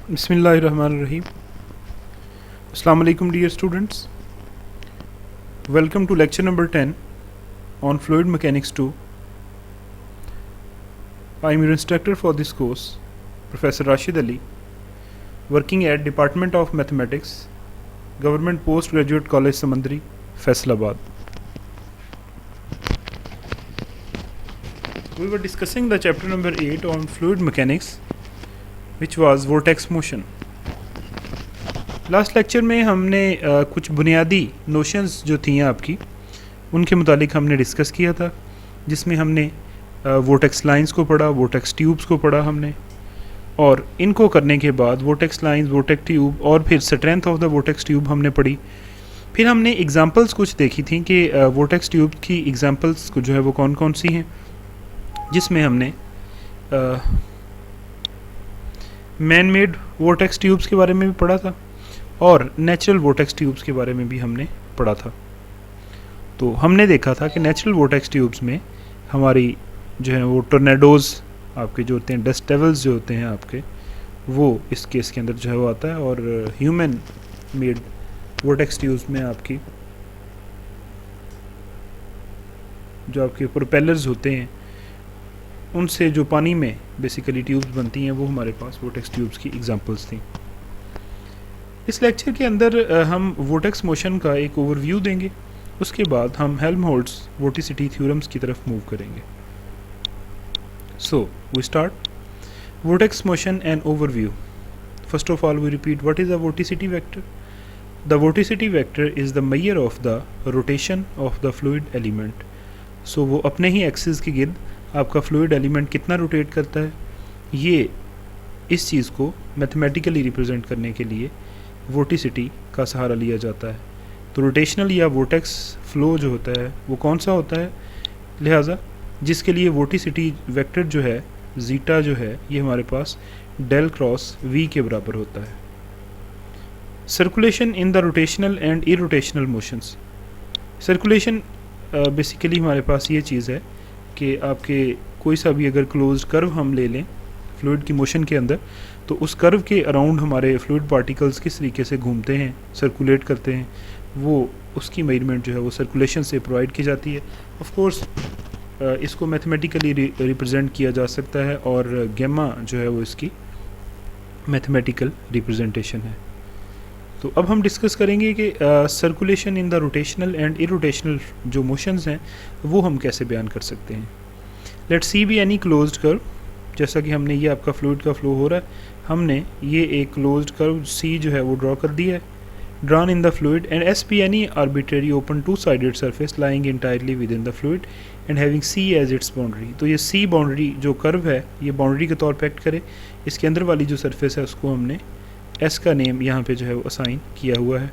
Bismillahirrahmanirrahim. Assalamu alaikum dear students. Welcome to lecture number 10 on Fluid Mechanics 2. I am your instructor for this course, Professor Rashid Ali, working at Department of Mathematics, Government Postgraduate College Samandri, Faisalabad. We were discussing the chapter number 8 on Fluid Mechanics, which was vortex motion. Last lecture में हमने कुछ बुनियादी notions जो थी आपकी उनके मुतालिक हमने डिस्कस किया था, जिसमें हमने वोटेक्स लाइंस को पढ़ा, वोटेक्स ट्यूब्स को पढ़ा हमने, और इनको करने के बाद वोटेक्स लाइंस, वोटेक्स ट्यूब और फिर strength of the vortex tube हमने पढ़ी। फिर हमने एग्जांपल्स कुछ देखी थी कि वोटेक्स ट्यूब की एग्जांपल्स को जो है वो कौन कौन सी हैं, जिसमें हमने मैन मेड वोटेक्स ट्यूब्स के बारे में भी पढ़ा था और नेचुरल वोटेक्स ट्यूब्स के बारे में भी हमने पढ़ा था। तो हमने देखा था कि नेचुरल वोटेक्स ट्यूब्स में हमारी जो है वो टोर्नेडोज़ आपके जो होते हैं, डस्ट डेवल्स जो होते हैं आपके, वो इस केस के अंदर जो है वो आता है, और ह्यूमन मेड वोटेक्स ट्यूब्स में आपकी जो आपके प्रोपेलर्स होते हैं उनसे जो पानी में बेसिकली ट्यूब्स बनती हैं, वो हमारे पास वोटेक्स ट्यूब्स की एग्जांपल्स थी। इस लेक्चर के अंदर हम वोटेक्स मोशन का एक ओवरव्यू देंगे, उसके बाद हम हेल्महोल्ट्ज़ वोटिसिटी थ्योरम्स की तरफ मूव करेंगे। So we start vortex motion and overview. First of all we repeat what is a vorticity vector. The vorticity vector is the measure of the rotation of the fluid element. So वो अपने ही axis के गिर्द आपका fluid element कितना rotate करता है, ये इस चीज़ को मैथमेटिकली रिप्रेजेंट करने के लिए वोटिसिटी का सहारा लिया जाता है। तो रोटेशनल या वोटेक्स फ्लो जो होता है वो कौन सा होता है, लिहाजा जिसके लिए वोटिसिटी वेक्टर जो है जीटा जो है ये हमारे पास डेल क्रॉस वी के बराबर होता है। Circulation in the rotational and irrotational motions. Circulation basically हमारे पास ये चीज़ है कि आपके कोई सा भी अगर क्लोज्ड कर्व हम ले लें फ्लूइड की मोशन के अंदर, तो उस कर्व के अराउंड हमारे फ्लूइड पार्टिकल्स किस तरीके से घूमते हैं, सर्कुलेट करते हैं, वो उसकी मेजरमेंट जो है वो सर्कुलेशन से प्रोवाइड की जाती है। ऑफ कोर्स इसको मैथमेटिकली रिप्रेजेंट किया जा सकता है, और गैमा जो है वो इसकी मैथमेटिकल रिप्रेजेंटेशन है। तो अब हम डिस्कस करेंगे कि circulation in the rotational and irrotational जो मोशंस हैं वो हम कैसे बयान कर सकते हैं। Let's C be any closed curve. जैसा कि हमने ये आपका फ्लूइड का फ्लो हो रहा है, हमने ये एक क्लोज्ड कर्व सी जो है वो ड्रॉ कर दिया है, drawn in the fluid, and S be any arbitrary open two sided surface lying entirely within the fluid and having C as its boundary. तो ये सी बाउंड्री जो कर्व है ये बाउंड्री के तौर पर एक्ट करे, इसके अंदर वाली जो सरफेस है उसको हमने एस का नेम यहाँ पे जो है वो असाइन किया हुआ है।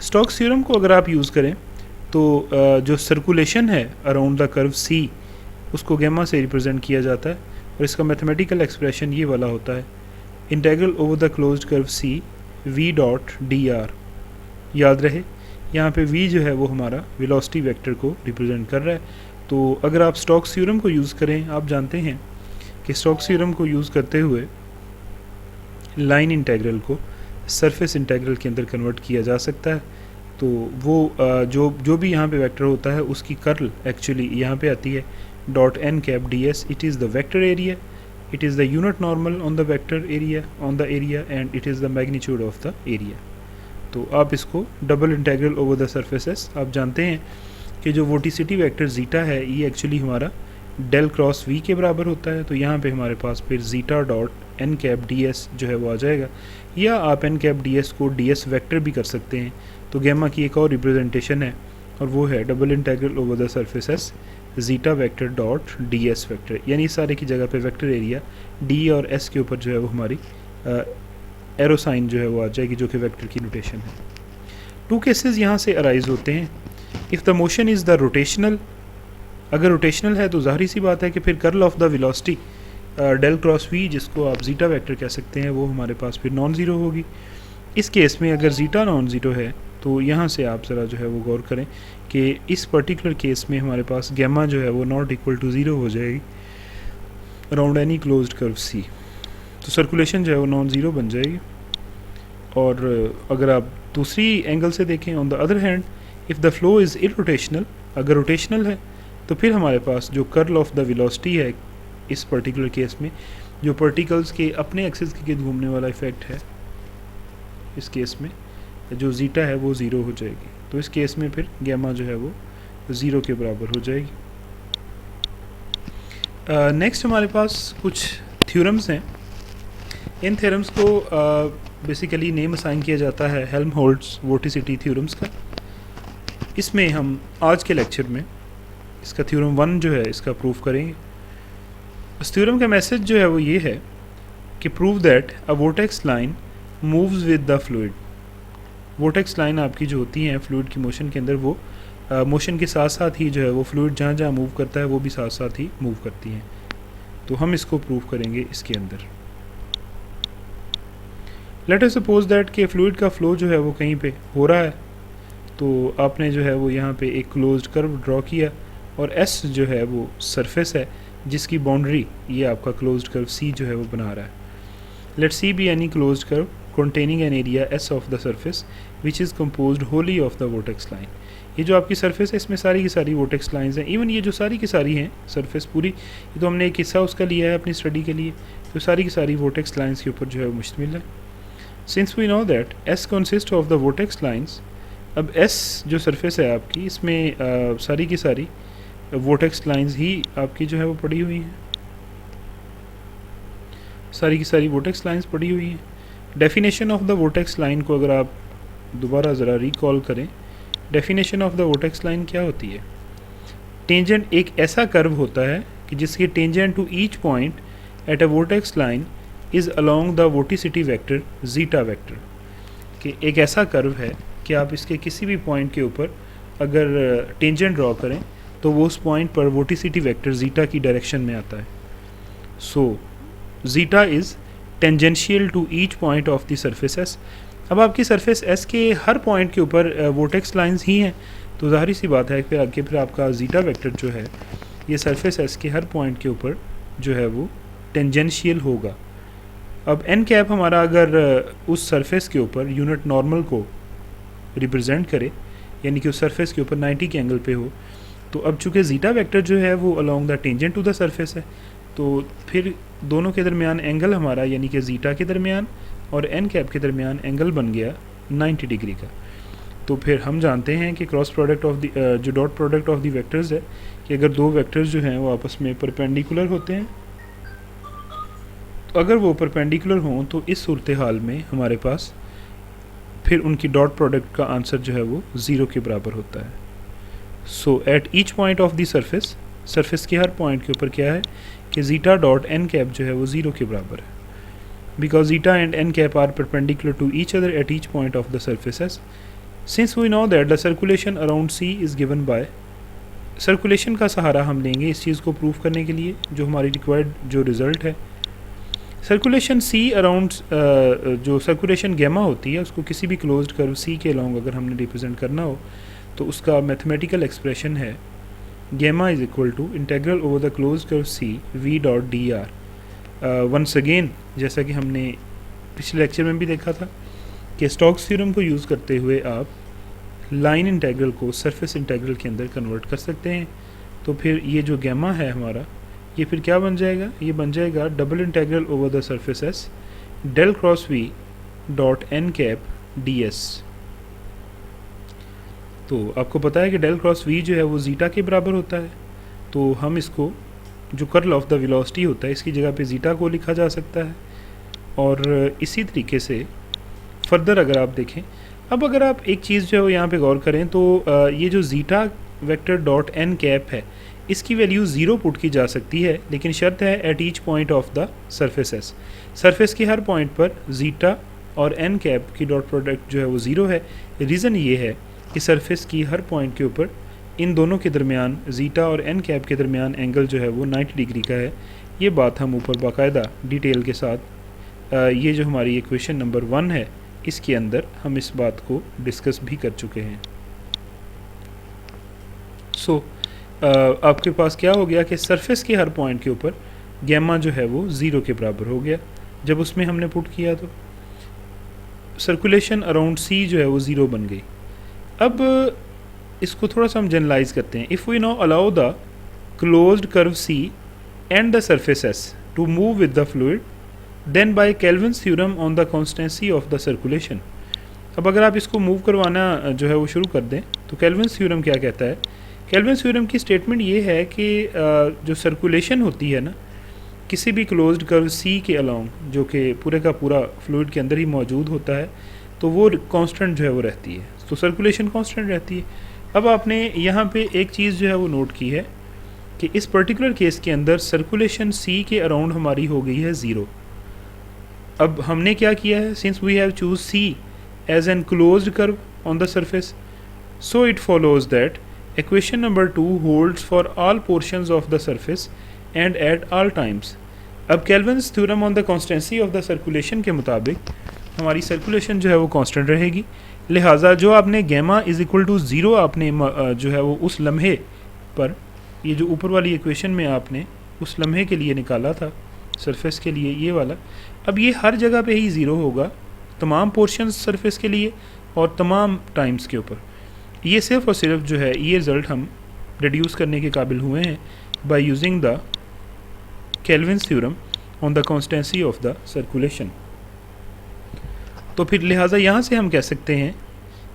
स्टोक्स थ्योरम को अगर आप यूज़ करें तो जो सर्कुलेशन है अराउंड द कर्व सी उसको गैमा से रिप्रेजेंट किया जाता है, और इसका मैथमेटिकल एक्सप्रेशन ये वाला होता है, integral over the closed curve C v dot d r. याद रहे यहाँ पे वी जो है वो हमारा वेलोसिटी वेक्टर को रिप्रेजेंट कर रहा है। तो अगर आप स्टोक्स थ्योरम को यूज़ करें, आप जानते हैं कि स्टोक्स थ्योरम को यूज़ करते हुए लाइन इंटेग्रल को सरफेस इंटेग्रल के अंदर कन्वर्ट किया जा सकता है। तो वो जो भी यहाँ पे वेक्टर होता है उसकी कर्ल एक्चुअली यहाँ पे आती है dot n cap d S. It is the vector area, it is the unit normal on the vector area on the area, and it is the magnitude of the area. तो आप इसको double integral over the surfaces, आप जानते हैं कि जो वोटिसिटी vector zeta है ये एक्चुअली हमारा डेल क्रॉस वी के बराबर होता है। तो यहाँ पे हमारे पास फिर zeta dot n cap d S जो है वो आ जाएगा, या आप एन कैप डी एस को डी एस वैक्टर भी कर सकते हैं। तो गैमा की एक और रिप्रेजेंटेशन है, और वो है double integral over the surfaces zeta vector dot D S vector, यानी सारे की जगह पे वेक्टर एरिया डी और एस के ऊपर जो है वो हमारी एरो साइन जो है वो आ जाएगी, जो कि वेक्टर की नोटेशन है। टू केसेस यहाँ से अराइज होते हैं। If the motion is the rotational, अगर रोटेशनल है तो ज़ाहिर सी बात है कि फिर curl of the velocity del cross v, जिसको आप जीटा वेक्टर कह सकते हैं, वो हमारे पास फिर नॉन ज़ीरो होगी। इस केस में अगर जीटा नॉन ज़ीरो है तो यहाँ से आप ज़रा जो है वो गौर करें कि इस पर्टिकुलर केस में हमारे पास गैमा जो है वो नॉट इक्वल टू ज़ीरो हो जाएगी अराउंड एनी क्लोज्ड कर्व सी। तो सर्कुलेशन जो है वो नॉन ज़ीरो बन जाएगी। और अगर आप दूसरी एंगल से देखें, on the other hand if the flow is irrotational, अगर रोटेशनल है तो फिर हमारे पास जो कर्ल ऑफ द वेलोसिटी है इस पर्टिकुलर केस में, जो पार्टिकल्स के अपने एक्सिस के गिर्द घूमने वाला इफेक्ट है, इस केस में जो ज़ीटा है वो ज़ीरो हो जाएगी। तो इस केस में फिर गैमा जो है वो ज़ीरो के बराबर हो जाएगी। नेक्स्ट हमारे पास कुछ थ्योरम्स हैं। इन थ्योरम्स को बेसिकली नेम असाइन किया जाता है हेल्महोल्ट्ज़ वोर्टिसिटी थ्योरम्स का। इसमें हम आज के लेक्चर में इसका थ्योरम 1 जो है इसका प्रूव करेंगे। इस थ्योरम का मैसेज जो है वो ये है कि prove that a vortex line moves with the fluid. Vortex line आपकी जो होती हैं फ्लूइड की मोशन के अंदर, वो मोशन के साथ साथ ही जो है वो फ्लूइड जहाँ जहाँ मूव करता है वो भी साथ साथ ही मूव करती हैं। तो हम इसको प्रूव करेंगे इसके अंदर। लेट अस सपोज दैट कि फ्लूइड का फ्लो जो है वो कहीं पे हो रहा है, तो आपने जो है वो यहाँ पे एक क्लोज्ड कर्व ड्रॉ किया और एस जो है वो सरफेस है जिसकी बाउंड्री ये आपका क्लोज्ड कर्व सी जो है वो बना रहा है। Let C be any closed curve containing an area S of the surface which is composed wholly of the vortex line। ये जो आपकी सरफेस है इसमें सारी की सारी vortex lines हैं। इवन ये जो सारी की सारी हैं सरफेस पूरी, ये तो हमने एक हिस्सा उसका लिया है अपनी स्टडी के लिए, तो सारी की सारी vortex lines के ऊपर जो है वो मुश्तमिल है। Since we know that S consists of the vortex lines, अब S जो सरफेस है आपकी इसमें सारी की सारी vortex lines ही आपकी जो है वो पड़ी हुई हैं, सारी की सारी vortex lines पड़ी हुई हैं। Definition of the vortex line को अगर आप दोबारा ज़रा रिकॉल करें, definition of the vortex line क्या होती है? टेंजेंट एक ऐसा कर्व होता है कि जिसकी tangent to each point at a vortex line is along the vorticity vector zeta vector. कि एक ऐसा कर्व है कि आप इसके किसी भी पॉइंट के ऊपर अगर टेंजेंट ड्रॉ करें तो वो उस पॉइंट पर वोटिसिटी वेक्टर जीटा की डायरेक्शन में आता है। So zeta is tangential to each point of the surface S. अब आपकी सरफेस एस के हर पॉइंट के ऊपर वोर्टेक्स लाइंस ही हैं, तो ज़ाहिर सी बात है फिर आगे फिर आपका जीटा वेक्टर जो है ये सरफेस एस के हर पॉइंट के ऊपर जो है वो टेंजेंशियल होगा। अब एन कैप हमारा अगर उस सरफेस के ऊपर यूनिट नॉर्मल को रिप्रेजेंट करे, यानी कि उस सरफेस के ऊपर 90 के एंगल पे हो, तो अब चूँकि जीटा वेक्टर जो है वो along the tangent to the surface है, तो फिर दोनों के दरमियान एंगल हमारा यानी कि जीटा के दरमियान और एन कैप के दरमियान एंगल बन गया 90 डिग्री का। तो फिर हम जानते हैं कि क्रॉस प्रोडक्ट ऑफ द जो dot product of the vectors है कि अगर दो वेक्टर्स जो हैं वो आपस में परपेंडिकुलर होते हैं, तो अगर वो परपेंडिकुलर हों तो इस सूरत हाल में हमारे पास फिर उनकी डॉट प्रोडक्ट का आंसर जो है वो ज़ीरो के बराबर होता है। So at each point of the surface, surface के हर पॉइंट के ऊपर क्या है कि जीटा डॉट एन कैप जो है वो ज़ीरो के बराबर है, because zeta and n cap are perpendicular to each other at each point of the surface S. Since we know that the circulation around C is given by, circulation का सहारा हम लेंगे इस चीज़ को प्रूव करने के लिए, जो हमारी रिक्वायर्ड जो रिज़ल्ट है। सर्कुलेशन सी अराउंड जो सर्कुलेशन गैमा होती है उसको किसी भी क्लोज्ड कर्व सी के अलोंग अगर हमने रिप्रेजेंट करना हो तो उसका मैथमेटिकल एक्सप्रेशन है gamma is equal to integral over the close curve C v dot d r. Once again जैसा कि हमने पिछले लेक्चर में भी देखा था कि स्टोक्स थ्योरम को यूज़ करते हुए आप लाइन इंटेग्रल को सरफेस इंटेग्रल के अंदर कन्वर्ट कर सकते हैं। तो फिर ये जो गैमा है हमारा ये फिर क्या बन जाएगा, ये बन जाएगा double integral over the surface S del cross v dot n cap d S. तो आपको पता है कि डेल क्रॉस वी जो है वो जीटा के बराबर होता है, तो हम इसको जो कर्ल ऑफ द वेलोसिटी होता है इसकी जगह पे जीटा को लिखा जा सकता है। और इसी तरीके से फर्दर अगर आप देखें, अब अगर आप एक चीज़ जो है वो यहाँ पे गौर करें तो ये जो zeta vector dot n cap है इसकी वैल्यू ज़ीरो पुट की जा सकती है, लेकिन शर्त है eight each point of the surface S. Surface के हर पॉइंट पर जीटा और एन कैप की डॉट प्रोडक्ट जो है वो ज़ीरो है। रीज़न ये है कि सरफेस की हर पॉइंट के ऊपर इन दोनों के दरमियान जीटा और एन कैप के दरमियान एंगल जो है वो 90 डिग्री का है। ये बात हम ऊपर बाकायदा डिटेल के साथ ये जो हमारी इक्वेशन नंबर 1 है इसके अंदर हम इस बात को डिस्कस भी कर चुके हैं। सो आपके पास क्या हो गया कि सरफेस के हर पॉइंट के ऊपर गैमा जो है वो ज़ीरो के बराबर हो गया। जब उसमें हमने पुट किया तो सर्कुलेशन अराउंड सी जो है वो ज़ीरो बन गई। अब इसको थोड़ा सा हम जनरलाइज करते हैं। If we now allow the closed curve C and the surface S to move with the fluid then by Kelvin's theorem on the constancy of the circulation. अब अगर आप इसको मूव करवाना जो है वो शुरू कर दें तो केल्विन्स थ्योरम क्या कहता है? केल्विन्स थ्योरम की स्टेटमेंट ये है कि जो सर्कुलेशन होती है ना किसी भी क्लोज्ड कर्व सी के अलोंग, जो कि पूरे का पूरा फ्लूइड के अंदर ही मौजूद होता है, तो वो कांस्टेंट जो है वो रहती है, तो सर्कुलेशन कांस्टेंट रहती है। अब आपने यहाँ पे एक चीज़ जो है वो नोट की है कि इस पर्टिकुलर केस के अंदर सर्कुलेशन सी के अराउंड हमारी हो गई है ज़ीरो। अब हमने क्या किया है, since we have choose C as an closed curve on the surface, so it follows that equation number 2 holds for all portions of the surface and at all times. अब Kelvin's theorem on the constancy of the circulation के मुताबिक हमारी circulation जो है वो constant रहेगी, लिहाजा जो आपने gamma is equal to zero आपने जो है वो उस लम्हे पर, ये जो ऊपर वाली इक्वेशन में आपने उस लम्हे के लिए निकाला था सरफेस के लिए ये वाला, अब ये हर जगह पे ही ज़ीरो होगा तमाम पोर्शंस सरफेस के लिए और तमाम टाइम्स के ऊपर। ये सिर्फ और सिर्फ जो है ये रिज़ल्ट हम रिड्यूस करने के काबिल हुए हैं by using the Kelvin's theorem on the constancy of the circulation. तो फिर लिहाजा यहाँ से हम कह सकते हैं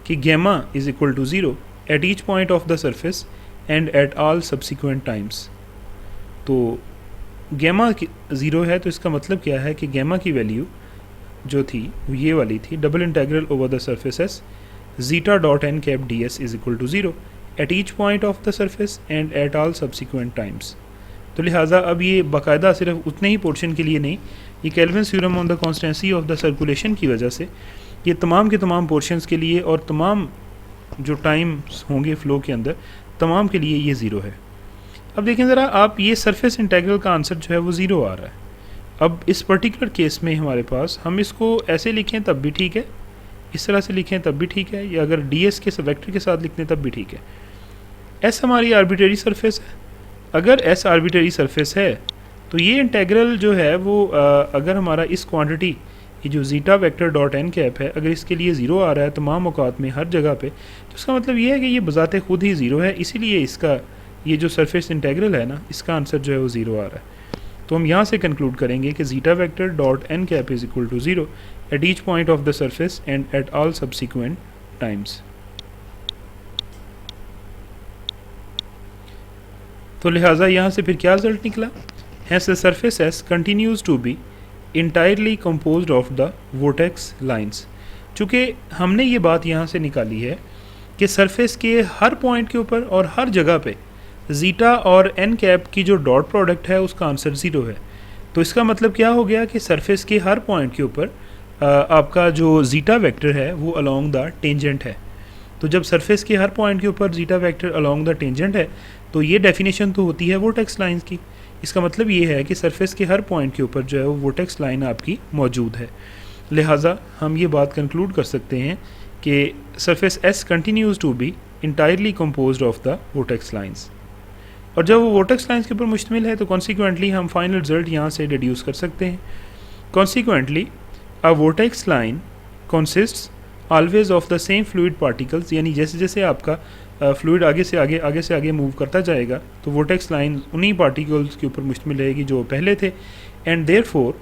कि gamma is equal to zero at each point of the surface and at all subsequent times. तो गैमा ज़ीरो है तो इसका मतलब क्या है कि गैमा की वैल्यू जो थी वो ये वाली थी, double integral over the surface S zeta dot n cap d S is equal to zero at each point of the surface and at all subsequent times. तो लिहाजा अब ये बाकायदा सिर्फ उतने ही पोर्शन के लिए नहीं, ये Kelvin's theorem on the constancy of the circulation की वजह से ये तमाम के तमाम पोर्शंस के लिए और तमाम जो टाइम्स होंगे फ़्लो के अंदर तमाम के लिए ये ज़ीरो है। अब देखें ज़रा आप, ये सरफेस इंटेग्रल का आंसर जो है वो ज़ीरो आ रहा है। अब इस पर्टिकुलर केस में हमारे पास, हम इसको ऐसे लिखें तब भी ठीक है, इस तरह से लिखें तब भी ठीक है, या अगर डी एस के वेक्टर के साथ लिखते तब भी ठीक है। एस हमारी आर्बिट्रेरी सरफेस है, अगर एस आर्बिट्रेरी सरफेस है तो ये इंटेग्रल जो है वो अगर हमारा इस क्वांटिटी ये जो zeta vector dot n cap है अगर इसके लिए ज़ीरो आ रहा है तमाम औकात में हर जगह पे, तो इसका मतलब ये है कि ये बज़ाते खुद ही ज़ीरो है, इसीलिए इसका ये जो सरफेस इंटेग्रल है ना इसका आंसर जो है वो ज़ीरो आ रहा है। तो हम यहाँ से कंक्लूड करेंगे कि zeta vector dot n cap is equal to zero at each point of the surface and at all subsequent times. तो लिहाजा यहाँ से फिर क्या रिजल्ट निकला? Hence the surface S continues to be entirely composed of the vortex lines. चूँकि हमने ये बात यहाँ से निकाली है कि सरफेस के हर पॉइंट के ऊपर और हर जगह पे ज़ीटा और एन कैप की जो डॉट प्रोडक्ट है उसका आंसर ज़ीरो है, तो इसका मतलब क्या हो गया कि सरफेस के हर पॉइंट के ऊपर आपका जो ज़ीटा वेक्टर है वो अलोंग द टेंजेंट है। तो जब सरफेस के हर पॉइंट के ऊपर zeta vector along the tangent है तो ये डेफिनेशन तो होती है वोर्टेक्स लाइंस की। इसका मतलब ये है कि सरफेस के हर पॉइंट के ऊपर जो है वो वोर्टेक्स लाइन आपकी मौजूद है। लिहाजा हम ये बात कंक्लूड कर सकते हैं कि surface S continues to be entirely composed of the vortex lines, और जब वो वोर्टेक्स लाइंस के ऊपर मुश्तमिल है तो कॉन्सिक्वेंटली हम फाइनल रिजल्ट यहाँ से डिड्यूस कर सकते हैं। Consequently a vortex line consists always of the same fluid particles, यानी जैसे जैसे आपका फ्लूइड आगे से आगे मूव करता जाएगा तो वोर्टेक्स लाइन उन्हीं पार्टिकल्स के ऊपर मुश्तमिल रहेगी जो पहले थे, and therefore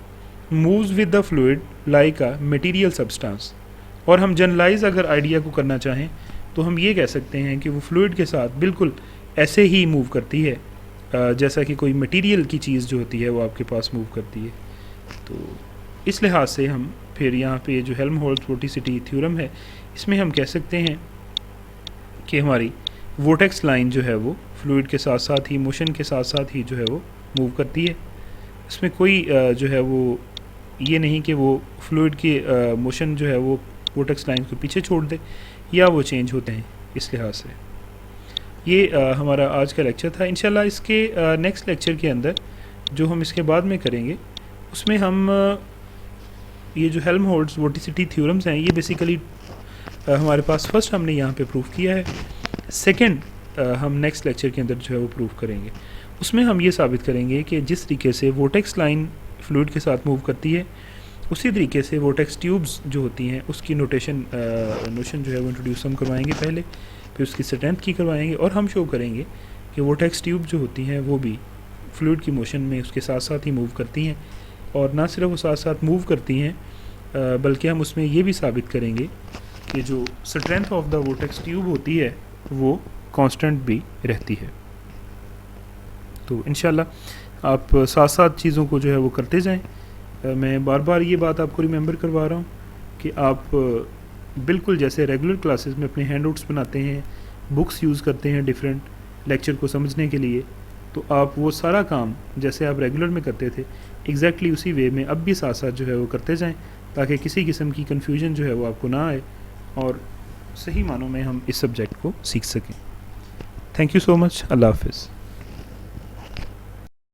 moves with the fluid like a material substance. और हम जनरलाइज अगर आइडिया को करना चाहें तो हम ये कह सकते हैं कि वो फ्लूइड के साथ बिल्कुल ऐसे ही मूव करती है जैसा कि कोई मटेरियल की चीज़ जो होती है वो आपके पास मूव करती है। तो इस लिहाज से हम फिर यहाँ पे जो हेल्महोल्ट्ज़ वोर्टिसिटी थ्योरम है इसमें हम कह सकते हैं कि हमारी वोर्टेक्स लाइन जो है वो फ्लूइड के साथ साथ ही, मोशन के साथ साथ ही जो है वो मूव करती है। इसमें कोई जो है वो ये नहीं कि वो फ्लूइड की मोशन जो है वो वोर्टेक्स लाइन को पीछे छोड़ दे या वो चेंज होते हैं। इस लिहाज से ये हमारा आज का लेक्चर था। इंशाल्लाह इसके नेक्स्ट लेक्चर के अंदर जो हम इसके बाद में करेंगे उसमें हम ये जो हेल्महोल्ट्ज़ वोर्टिसिटी थ्योरम्स हैं ये बेसिकली हमारे पास फर्स्ट हमने यहाँ पे प्रूव किया है, सेकंड हम नेक्स्ट लेक्चर के अंदर जो है वो प्रूव करेंगे। उसमें हम ये साबित करेंगे कि जिस तरीके से वोर्टेक्स लाइन फ्लूइड के साथ मूव करती है उसी तरीके से वोटेक्स ट्यूब्स जो होती हैं उसकी नोशन जो है वो इंट्रोड्यूस हम करवाएंगे पहले, फिर उसकी स्ट्रेंथ की करवाएंगे, और हम शो करेंगे कि वोटेक्स ट्यूब जो होती हैं वो भी फ्लूइड की मोशन में उसके साथ साथ ही मूव करती हैं, और ना सिर्फ वो साथ साथ मूव करती हैं बल्कि हम उसमें ये भी साबित करेंगे कि जो strength of the vortex tube होती है वो कांस्टेंट भी रहती है। तो इंशाल्लाह आप साथ साथ चीज़ों को जो है वो करते जाएं। मैं बार बार ये बात आपको रिमेंबर करवा रहा हूँ कि आप बिल्कुल जैसे रेगुलर क्लासेस में अपने हैंडआउट्स बनाते हैं, बुक्स यूज़ करते हैं डिफरेंट लेक्चर को समझने के लिए, तो आप वो सारा काम जैसे आप रेगुलर में करते थे एग्जैक्टली उसी वे में अब भी साथ साथ जो है वो करते जाएं, ताकि किसी किस्म की कन्फ्यूजन जो है वो आपको ना आए और सही मानों में हम इस सब्जेक्ट को सीख सकें। Thank you so much. अल्लाह हाफ़िज़।